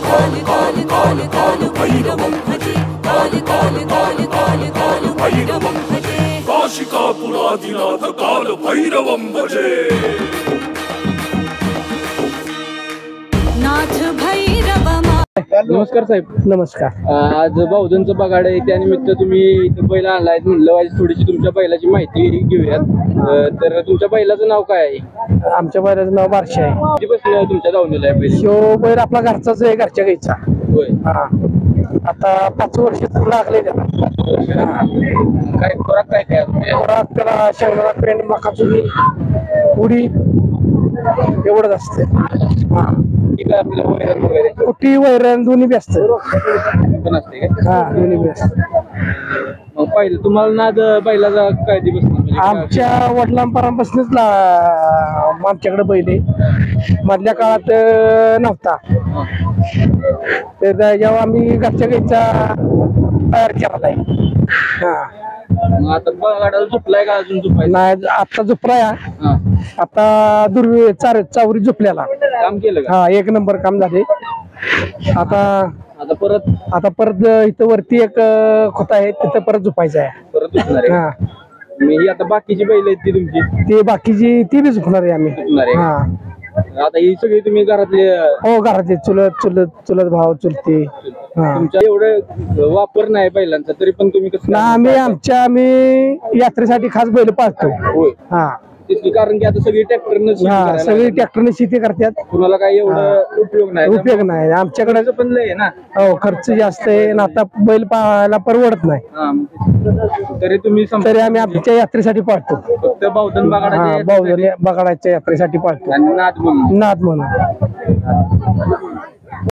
काल काल काल काल भैरवं भजे काल काल काल काल काल भैरवं भजे काशिकापुरादिनाथ काल भैरवं भजे नाथ भैरवमा। नमस्कार साहेब. नमस्कार. आज बहुजनचं बगाड आहे त्यानिमित्त तुम्ही इथं बैल आणलाय म्हणलं आज थोडीशी तुमच्या बैलाची माहिती घेऊयात. तर तुमच्या बैलाचं नाव काय आहे? आमच्या बैलाचं नाव बारशे आहे. कधीपासून तुमच्या दावणीला आहे बैल? शो बैल आपला घरचाच आहे, घरच्या गाईचा. होय. हा आता 5 वर्ष लागले त्याला. काय खोराक काय काय खोराक त्याला शेंगदाणा पेंड मका चुली उडी एवढंच असते. हा आपलं वैरण वगैरे कुठी वैरण दोन्ही बी असते. पण असते का? हा दोन्ही बी असते. मग पहिलं तुम्हाला नाद बैलाचा काय दिवस आमच्या वडिलांपासूनच आमच्याकडे बैल आहे. मधल्या काळात नव्हता, तर जेव्हा आम्ही घरच्या गाईचा तयार केला आहे. हा आता बगाडाला झोपलाय का अजून झोपाय नाही, आता झोपलाय. आता चावरी झोपल्याला काम केलं का? हा 1 नंबर काम झाले. आता परत इथं वरती एक खोता आहे, तिथं परत झोपायचं आहे. परत झोपणार आहे. हा मी आता बाकीची बैल आहेत ती तुमची ते बाकीची ती बी झोपणार आहे आम्ही. झोपणार आहे. हा आता ही सगळी तुम्ही घरातले हो घरातले चुलत भाव चुलते. हा तुमच्या एवढं वापर नाही बैलांचा तरी पण तुम्ही कसं ना आम्ही यात्रेसाठी खास बैल पाळतो. होय. हा तिथली कारण की आता सगळी ट्रॅक्टरनं सगळी ट्रॅक्टरने शेती करतात. कुणाला काही एवढं उपयोग नाही आमच्याकडे पण लय आहे ना. हो खर्च जास्त आहे आणि आता बैल पाळायला परवडत नाही. तरी आम्ही आमच्या यात्रेसाठी पाळतो. फक्त बहुजन बगाडाच्या यात्रेसाठी पाळतो. नाद म्हणून नाद म्हणून